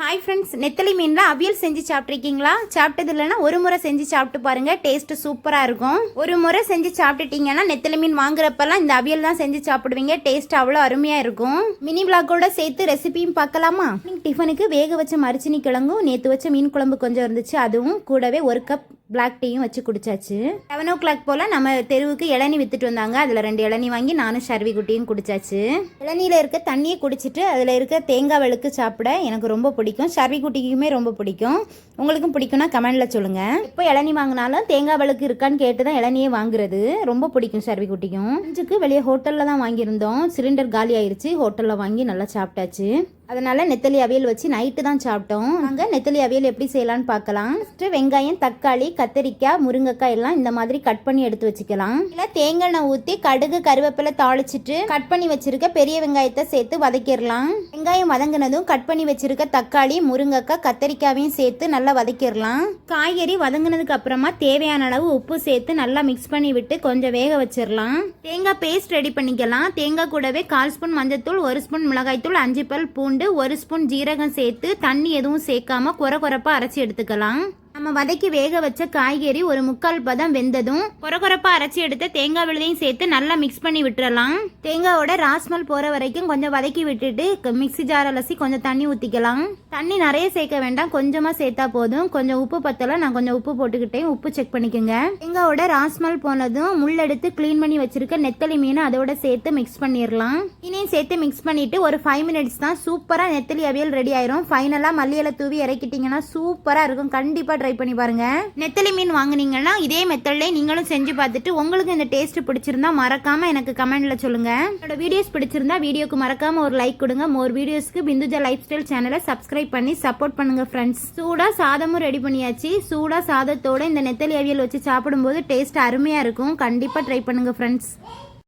Hi friends, நெத்தலி மீனில் அவியல் செஞ்சு சாப்பிட்ருக்கீங்களா? சாப்பிட்டது இல்லைன்னா ஒரு முறை செஞ்சு சாப்பிட்டு பாருங்கள். டேஸ்ட்டு சூப்பராக இருக்கும். ஒரு முறை செஞ்சு சாப்பிட்டுட்டீங்கன்னா நெத்தலி மீன் வாங்குறப்பெல்லாம் இந்த அவியல் தான் செஞ்சு சாப்பிடுவீங்க. டேஸ்ட் அவ்வளோ அருமையாக இருக்கும். மினி விளாக்கோட சேர்த்து ரெசிபியும் பார்க்கலாமா? டிஃபனுக்கு வேக வச்ச மரிச்சினி கிழங்கும் நேற்று வச்ச மீன் குழம்பு கொஞ்சம் இருந்துச்சு, அதுவும் கூடவே ஒரு கப் பிளாக் டீயும் வச்சு குடிச்சாச்சு. 7 o'clock போல் நம்ம தெருவுக்கு இளநி வித்துட்டு வந்தாங்க. அதில் 2 இளநி வாங்கி நானும் ஷர்வி குட்டியும் குடிச்சாச்சு. இளநியில் இருக்க தண்ணியை குடிச்சிட்டு அதில் இருக்க தேங்காய் வெளுக்கு சாப்பிட எனக்கு ரொம்ப பிடிக்கும். ஷர்வி குட்டிக்குமே ரொம்ப பிடிக்கும். உங்களுக்கும் பிடிக்கும்னா கமெண்டில் சொல்லுங்கள். இப்போ இளநி வாங்கினாலும் தேங்காய் வெளுக்கு இருக்கான்னு கேட்டு தான் இளநியே வாங்குறது. ரொம்ப பிடிக்கும் ஷர்வி குட்டிக்கும். அஞ்சுக்கு வெளியே ஹோட்டலில் தான் வாங்கியிருந்தோம். சிலிண்டர் காலி ஆயிடுச்சு. ஹோட்டலில் வாங்கி நல்லா சாப்பிட்டாச்சு. அதனால் நெத்தலி அவியல் வச்சு நைட்டு தான் சாப்பிட்டோம். நாங்கள் நெத்தலி அவியல் எப்படி செய்யலான்னு பார்க்கலாம். ஃபஸ்ட்டு வெங்காயம், தக்காளி, கத்திரிக்காய், முருங்கைக்காய் எல்லாம் இந்த மாதிரி கட் பண்ணி எடுத்து வச்சுக்கலாம். இல்லை தேங்காய் எண்ணெய் ஊற்றி கடுகு கருவேப்பிலை தாளிச்சிட்டு கட் பண்ணி வச்சிருக்க பெரிய வெங்காயத்தை சேர்த்து வதக்கிடலாம். வெங்காயம் வதங்கினதும் கட் பண்ணி வச்சிருக்க தக்காளி, முருங்கைக்காய், கத்திரிக்காயையும் சேர்த்து நல்லா வதக்கிடலாம். காய்கறி வதங்கினதுக்கு அப்புறமா தேவையான அளவு உப்பு சேர்த்து நல்லா மிக்ஸ் பண்ணி விட்டு கொஞ்சம் வேக வச்சிடலாம். தேங்காய் பேஸ்ட் ரெடி பண்ணிக்கலாம். தேங்காய் கூடவே 1/4 ஸ்பூன் மஞ்சத்தூள், 1 ஸ்பூன் மிளகாய்த்தூள், 5 பல் பூண்டு, 1 ஸ்பூன் ஜீரகம் சேர்த்து தண்ணி எதுவும் சேர்க்காம கொரகொரப்பா அரைச்சி எடுத்துக்கலாம். நம்ம வதக்கி வேக வச்ச காய்கறி ஒரு 3/4 பதம் வெந்ததும் கொரகொரப்பா அரைச்சி எடுத்து தேங்காய் விழுதையும் சேர்த்து நல்லா மிக்ஸ் பண்ணி விட்டுறலாம். தேங்காயோட ராஸ்மல் போற வரைக்கும் கொஞ்சம் வதக்கி விட்டுட்டு மிக்ஸி ஜார் அலசி கொஞ்சம் தண்ணி ஊற்றிக்கலாம். தண்ணி நிறைய சேர்க்க வேண்டாம், கொஞ்சமாக சேர்த்தா போதும். கொஞ்சம் உப்பு பத்தல, நான் கொஞ்சம் உப்பு போட்டுக்கிட்டேன். உப்பு செக் பண்ணிக்கோங்க. தேங்காயோட ராஸ்மல் போனதும் முள் எடுத்து க்ளீன் பண்ணி வச்சிருக்க நெத்தலி மீன் அதோட சேர்த்து மிக்ஸ் பண்ணிடலாம். மீனையும் சேர்த்து மிக்ஸ் பண்ணிட்டு ஒரு 5 minutes தான் சூப்பராக நெத்தலி அவியல் ரெடி ஆயிரும். ஃபைனலாக மல்லியில தூவி இறக்கிட்டீங்கன்னா சூப்பராக இருக்கும். கண்டிப்பாக ட்ரை பண்ணி பாருங்க. நெத்தலி மீன் வாங்குனீங்கன்னா இதே மெத்தட்ல நீங்களும் செஞ்சு பார்த்துட்டு உங்களுக்கு இந்த டேஸ்ட் பிடிச்சிருந்தா மறக்காம எனக்கு கமெண்ட்ல சொல்லுங்க. என்னோட வீடியோஸ் பிடிச்சிருந்தா வீடியோக்கு மறக்காம ஒரு லைக் கொடுங்க. மோர் வீடியோஸ்க்கு பிந்துஜா லைஃப் ஸ்டைல் சேனலை சப்ஸ்கிரைப் பண்ணி சப்போர்ட் பண்ணுங்க ஃப்ரெண்ட்ஸ். சூடா சாதமும் ரெடி பண்ணியாச்சு. சூடா சாதத்தோட இந்த நெத்தலி அவியல் வச்சு சாப்பிடும்போது டேஸ்ட் அருமையா இருக்கும். கண்டிப்பா ட்ரை பண்ணுங்க ஃப்ரெண்ட்ஸ்.